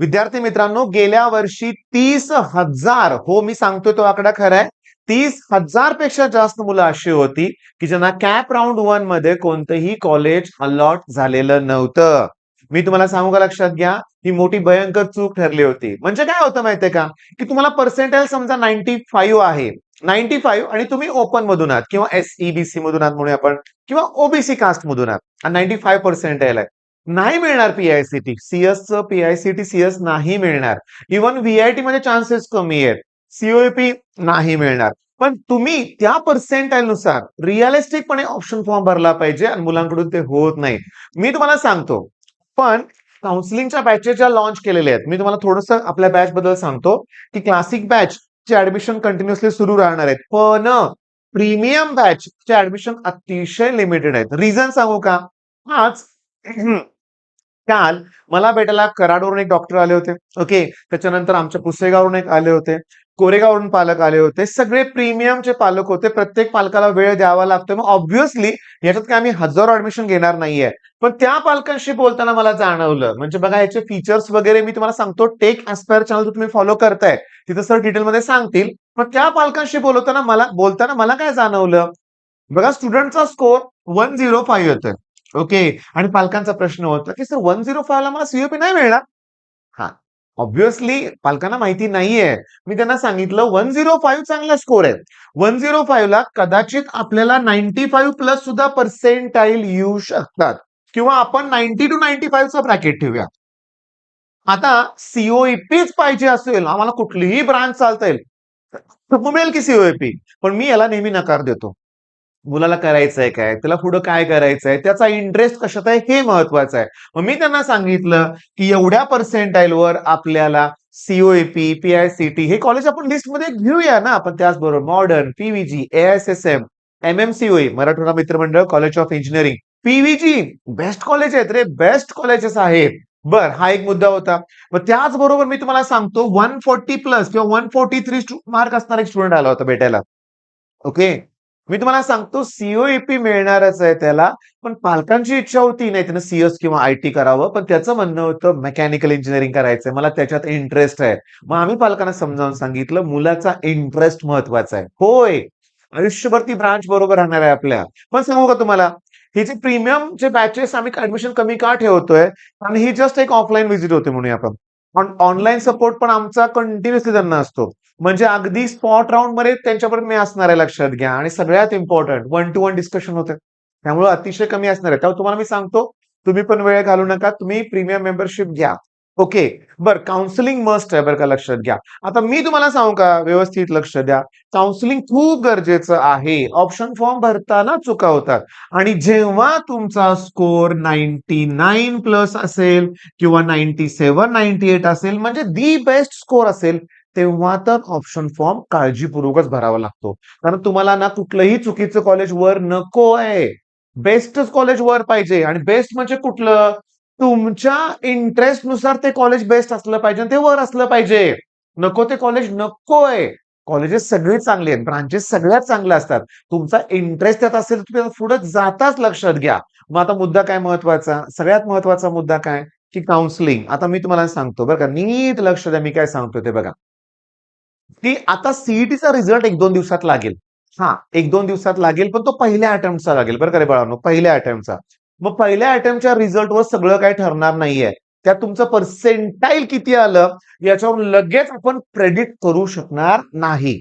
विद्यार्थी मित्रांनो, गेल्या वर्षी 30,000, हो मी सांगतोय तो आकडा खरा आहे, 30,000 पेक्षा जास्त मुलं अशी होती की ज्यांना कॅप राऊंड 1 मध्ये कोणतंही कॉलेज अलॉट झालेलं नव्हतं. मी तुम्हाला सांगू का, लक्षात घ्या, ही मोठी भयंकर चूक ठरली होती. म्हणजे काय होतं माहितीये का, की तुम्हाला पर्सेंटाईल समजा 95 आहे, 95, आणि तुम्ही ओपन मधून आहात किंवा SEBC मधून आहात म्हणूया आपण, किंवा ओबीसी कास्ट मधून आहात, 95 पर्सेंटाईल आहे, नाही मिळणार पीआयसीटी सीएसचं, पीआयसीटी सीएस नाही मिळणार. इव्हन व्हीआयटी मध्ये चान्सेस कमी आहेत, सीओपी नाही मिळणार. पण तुम्ही त्या पर्सेंटाईल नुसार रिअलिस्टिकपणे ऑप्शन फॉर्म भरला पाहिजे आणि मुलांकडून ते होत नाही. मी तुम्हाला सांगतो, पण काउन्सिलिंगच्या बॅचेस ज्या लॉन्च केलेल्या आहेत, मी तुम्हाला थोडंसं आपल्या बॅच बद्दल सांगतो की क्लासिक बॅच चे ऍडमिशन कंटिन्युअसली सुरू राहणार आहेत, पण प्रीमियम बॅच चे ऍडमिशन अतिशय लिमिटेड आहेत. रिझन सांगू का? आज काल मला भेटायला कराडवरून एक डॉक्टर आले होते, ओके. त्याच्यानंतर आमच्या पुसेगावरून एक आले होते, कोरेगावरून पालक आले होते. सगळे प्रीमियमचे पालक होते. प्रत्येक पालकाला वेळ द्यावा लागतोय. मग ऑब्व्हियसली याच्यात काय आम्ही हजारो ऍडमिशन घेणार नाहीये, पण त्या पालकांशी बोलताना मला जाणवलं, म्हणजे बघा याचे फीचर्स वगैरे मी तुम्हाला सांगतो, टेक एस्पायर चॅनल तुम्ही फॉलो करताय तिथं सर डिटेलमध्ये सांगतील. पण त्या पालकांशी बोलताना मला काय जाणवलं, बघा स्टुडंटचा स्कोर 105 येतोय, ओके. आणि पालकांचा प्रश्न होता की सर 105 ला मला सीओपी नाही मिळणार. हा, ऑब्व्हियसली पालकांना माहिती नाहीये. मी त्यांना सांगितलं 105 चांगला स्कोर आहे, 105 ला कदाचित आपल्याला 95 प्लस सुद्धा पर्सेंटाईल येऊ शकतात, किंवा आपण 90 to 95 चा ब्रॅकेट ठेवूया. आता सीओईपीच पाहिजे असेल, आम्हाला कुठलीही ब्रांच चालता येईल, मिळेल की सीओईपी, पण मी याला नेहमी नकार देतो. मुलाला करायचंय काय, त्याला पुढे काय करायचंय, त्याचा इंटरेस्ट कशात आहे हे महत्वाचं आहे. मग मी त्यांना सांगितलं की एवढ्या पर्सेंटाईलवर आपल्याला सीओएपी, पीआयसीटी हे कॉलेज आपण लिस्टमध्ये घेऊया ना. आपण त्याचबरोबर modern, पीव्हीजी, एआयएसएसएम, MMCOE, Marathwada Mitramandal college of engineering, PVG best college आहेत रे, बेस्ट कॉलेजेस आहेत. बर, हा एक मुद्दा होता. मग त्याचबरोबर मी तुम्हाला सांगतो 140 प्लस किंवा 143 मार्क असणारा एक स्टुडंट आला होता भेटायला, ओके. मी तुम्हाला सांगतो सीओईपी मिळणारच आहे त्याला, पण पालकांची इच्छा होती नाही त्यानं सीएस किंवा आयटी करावं, पण त्याचं म्हणणं होतं मेकॅनिकल इंजिनिअरिंग करायचंय, मला त्याच्यात इंटरेस्ट आहे. मग आम्ही पालकांना समजावून सांगितलं मुलाचा इंटरेस्ट महत्वाचा आहे. होय, आयुष्यभर ती ब्रांच बरोबर राहणार आहे आपल्या. पण सांगू का तुम्हाला, हे जे प्रीमियम जे बॅचेस आम्ही ऍडमिशन कमी का ठेवतोय, आणि ही जस्ट एक ऑफलाईन व्हिजिट होते म्हणूया आपण. ऑनलाईन सपोर्ट पण आमचा कंटिन्युअसली त्यांना असतो, म्हणजे अगदी स्पॉट राऊंड मध्ये त्यांच्यापर्यंत मी असणार आहे, लक्षात घ्या. आणि सगळ्यात इम्पॉर्टंट 1 to 1 डिस्कशन होते, त्यामुळे अतिशय कमी असणार आहे. त्यामुळे तुम्हाला मी सांगतो, तुम्ही पण वेळ घालू नका, तुम्ही प्रीमियम मेंबरशिप घ्या, ओके. बर, काउन्सिलिंग मस्ट आहे बरं का, लक्षात घ्या. आता मी तुम्हाला सांगू का, व्यवस्थित लक्ष द्या, काउन्सिलिंग खूप गरजेचं आहे. ऑप्शन फॉर्म भरताना चुका होतात, आणि जेव्हा तुमचा स्कोर 99 प्लस असेल किंवा 97, 98 असेल, म्हणजे दी बेस्ट स्कोर असेल, तेव्हा तर ऑप्शन फॉर्म काळजीपूर्वकच भरावा लागतो. कारण तुम्हाला ना कुठलंही चुकीचं कॉलेज वर नको आहे, बेस्टच कॉलेज वर पाहिजे. आणि बेस्ट म्हणजे कुठलं, तुमच्या इंटरेस्ट नुसार ते कॉलेज बेस्ट असलं पाहिजे, ते वर असलं पाहिजे. नको ते कॉलेज नकोय. कॉलेजेस सगळे चांगले आहेत, ब्रांचेस सगळ्यात चांगल्या असतात, तुमचा इंटरेस्ट त्यात असेल तर तुम्ही पुढे जाताच, लक्षात घ्या. मग आता मुद्दा काय महत्वाचा, सगळ्यात महत्वाचा मुद्दा काय, की काउन्सिलिंग. आता मी तुम्हाला सांगतो बरं का, नीट लक्ष द्या मी काय सांगतो ते बघा, की आता सीईटीचा रिझल्ट 1-2 दिवसात लागेल. हा, 1-2 दिवसात लागेल, पण तो पहिल्या अटेम्प्टचा लागेल बरं का रे बाळांनो, पहिल्या अटेम्प्टचा. मग पहिल्या अटेम्प्टच्या रिझल्टवर सगळं काही ठरणार नाहीये. त्यात तुमचं पर्सेंटाईल किती आलं याच्यावर लगेच आपण प्रेडिक्ट करू शकणार नाही.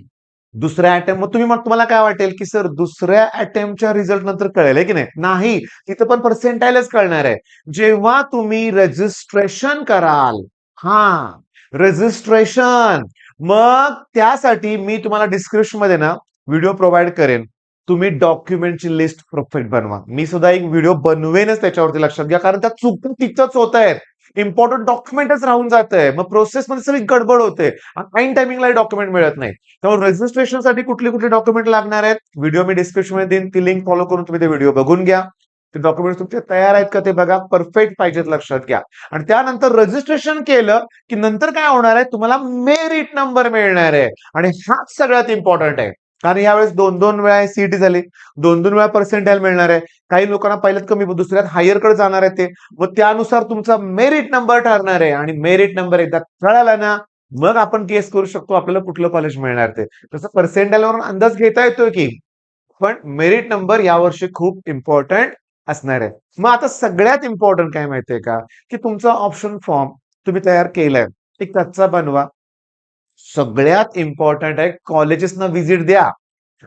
दुसऱ्या अटेम्प्ट, मग तुम्हाला काय वाटेल की सर दुसऱ्या अटेम्प्टच्या रिझल्ट नंतर कळेल आहे की नाही, नाही, तिथं पण पर्सेंटाईलच कळणार आहे जेव्हा तुम्ही रजिस्ट्रेशन कराल. हा, रजिस्ट्रेशन. मग त्यासाठी मी तुम्हाला डिस्क्रिप्शन मध्ये ना व्हिडिओ प्रोव्हाइड करेन, तुम्ही डॉक्युमेंटची लिस्ट परफेक्ट बनवा. मी सुद्धा एक व्हिडिओ बनवेनच त्याच्यावरती, लक्षात घ्या, कारण त्या चूक तिथंच होत आहेत, इम्पॉर्टंट डॉक्युमेंटच राहून जात आहे, मग प्रोसेस मध्ये सगळी गडबड होते, ऐन टायमिंगला डॉक्युमेंट मिळत नाही. त्यामुळे रजिस्ट्रेशन साठी कुठले कुठले डॉक्युमेंट लागणार आहेत, व्हिडिओ मी डिस्क्रिप्शन मध्ये देईन, ती लिंक फॉलो करून तुम्ही ते व्हिडिओ बघून घ्या. ते डॉक्युमेंट तुमचे तयार आहेत का ते बघा, परफेक्ट पाहिजेत, लक्षात घ्या. आणि त्यानंतर रजिस्ट्रेशन केलं की नंतर काय होणार आहे, तुम्हाला मेरिट नंबर मिळणार आहे, आणि हाच सगळ्यात इम्पॉर्टंट आहे. कारण यावेळेस 2-2 वेळा सीईटी झाली, 2-2 वेळा पर्सेंटाईल मिळणार आहे. काही लोकांना पहिल्यात कमी, दुसऱ्यात हायर कडे जाणार आहे ते. मग त्यानुसार तुमचा मेरिट नंबर ठरणार आहे आणि मेरिट नंबर एकदा कळाला ना, मग आपण गेस करू शकतो आपल्याला कुठलं कॉलेज मिळणार ते. तसं पर्सेंटाईलवरून अंदाज घेता येतोय की, पण मेरिट नंबर यावर्षी खूप इम्पॉर्टंट असणार आहे. मग आता सगळ्यात इम्पॉर्टंट काय माहितीये का, की तुमचा ऑप्शन फॉर्म तुम्ही तयार केलाय, एक कच्चा बनवा. सगळ्यात इम्पॉर्टंट आहे कॉलेजेसना व्हिजिट द्या.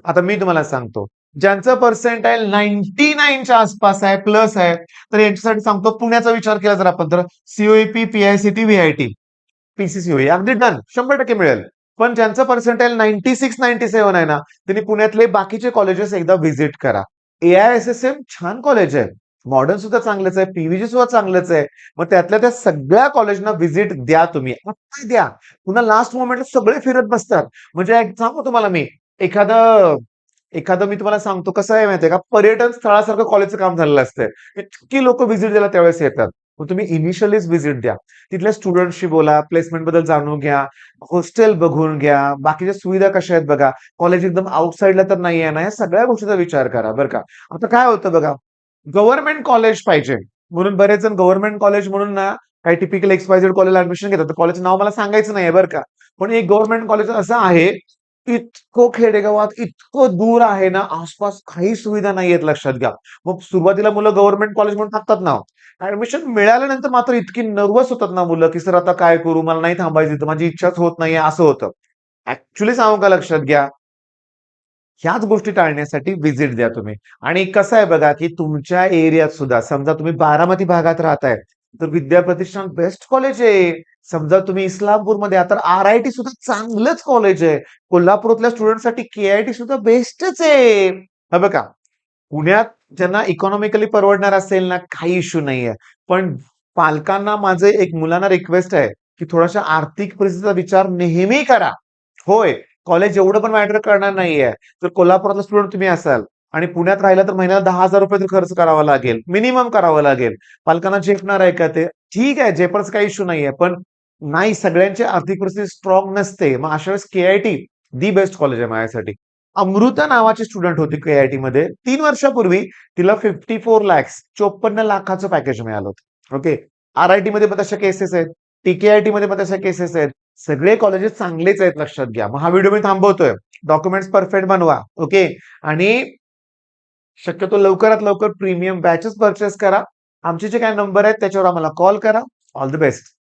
आता मी तुम्हाला सांगतो, ज्यांचं पर्सेंटाईल 99च्या आसपास आहे, प्लस आहे, तर यांच्यासाठी सांगतो पुण्याचा विचार केला जर आपण तर सीओईपी, पीआयसीटी, व्हीआयटी, पीसीसीओई अगदी डन 100% मिळेल. पण ज्यांचं पर्सेंटाईल 96, 97 आहे ना, त्यांनी पुण्यातले बाकीचे कॉलेजेस एकदा व्हिजिट करा. एआयएसएसएम छान कॉलेज आहे. मॉडर्न सुद्धा चांगलंच आहे, पीव्हीजी सुद्धा चांगलंच आहे. मग त्यातल्या त्या सगळ्या कॉलेजना व्हिजिट द्या तुम्ही. आत्ता द्या. पुन्हा लास्ट मोमेंटला सगळे फिरत बसतात. म्हणजे एक सांगू तुम्हाला मी, एखादं एखादं मी तुम्हाला सांगतो कसं आहे माहितीये का, पर्यटन स्थळासारखं कॉलेजचं काम झालेलं असतंय. इतकी लोक व्हिजिट द्यायला त्यावेळेस येतात. मग तुम्ही इनिशियलीच व्हिजिट द्या. तिथल्या स्टुडंटशी बोला, प्लेसमेंट बद्दल जाणून घ्या, हॉस्टेल बघून घ्या, बाकीच्या सुविधा कशा आहेत बघा. कॉलेज एकदम आउटसाईडला तर नाहीये ना, या सगळ्या गोष्टीचा विचार करा बरं का. आता काय होतं बघा, गव्हर्नमेंट कॉलेज पाहिजे म्हणून बरेच जण गव्हर्नमेंट कॉलेज म्हणून ना काही टिपिकल एक्सवायझेड कॉलेजला ऍडमिशन घेतात. तर कॉलेजचं नाव मला सांगायचं नाहीये बरं का. पण एक गव्हर्नमेंट कॉलेज असं आहे, इतकं खेडेगावात इतकं दूर आहे ना, आसपास काही सुविधा नाहीयेत लक्षात घ्या. मग सुरुवातीला मुलं गव्हर्नमेंट कॉलेज म्हणून टाकतात नाव. ऍडमिशन मिळाल्यानंतर मात्र इतकी नर्वस होतात ना मुलं, की सर आता काय करू? मला नाही थांबायचं इथं, माझी इच्छाच होत नाहीये, असं होतं. ऍक्च्युली सांगू का लक्षात घ्या, ह्याच गोष्टी टाळण्यासाठी व्हिजिट द्या तुम्ही. आणि कसं आहे बघा, की तुमच्या एरियात सुद्धा समजा तुम्ही बारामती भागात राहताय, तर विद्याप्रतिष्ठान बेस्ट कॉलेज आहे. समजा तुम्ही इस्लामपूरमध्ये आहात, तर आरआयटी सुद्धा चांगलंच कॉलेज आहे. कोल्हापूरातल्या स्टुडंटसाठी केआयटी सुद्धा बेस्टच आहे. हे बघा, पुण्यात ज्यांना इकॉनॉमिकली परवडणार असेल ना, काही इश्यू नाहीये. पण पालकांना माझे एक मुलांना रिक्वेस्ट आहे, की थोडासा आर्थिक परिस्थितीचा विचार नेहमी करा. होय, कॉलेज एवढं पण मॅटर करणार नाहीये. जर कोल्हापुरातला स्टुडंट तुम्ही असाल आणि पुण्यात राहिला तर महिन्याला ₹10,000 तरी खर्च करावा लागेल. मिनिमम करावा लागेल. पालकांना झेपणार आहे का ते? ठीक आहे, झेपण्याचा काही इश्यू नाहीये. पण नाही, सगळ्यांची आर्थिक परिस्थिती स्ट्रॉंग नसते. मग अशा वेळेस केआयटी दी बेस्ट कॉलेज आहे माझ्यासाठी. अमृता नावाची स्टुडंट होती केआयटी मध्ये 3 वर्षापूर्वी. तिला 54 लॅक्स 54 लाखाचं पॅकेज मिळालं होतं. ओके. आरआयटी मध्ये पण तशा केसेस आहेत. टीकेआयटी मध्ये पण तशा केसेस आहेत. सगळे कॉलेजेस चांगलेच आहेत लक्षात घ्या. मग हा व्हिडिओ मी थांबवतोय. डॉक्युमेंट्स परफेक्ट बनवा. ओके. आणि शक्यतो लवकरात लवकर प्रीमियम बॅचेस परचेस करा. आमचे जे काही नंबर आहेत त्याच्यावर आम्हाला कॉल करा. All the best.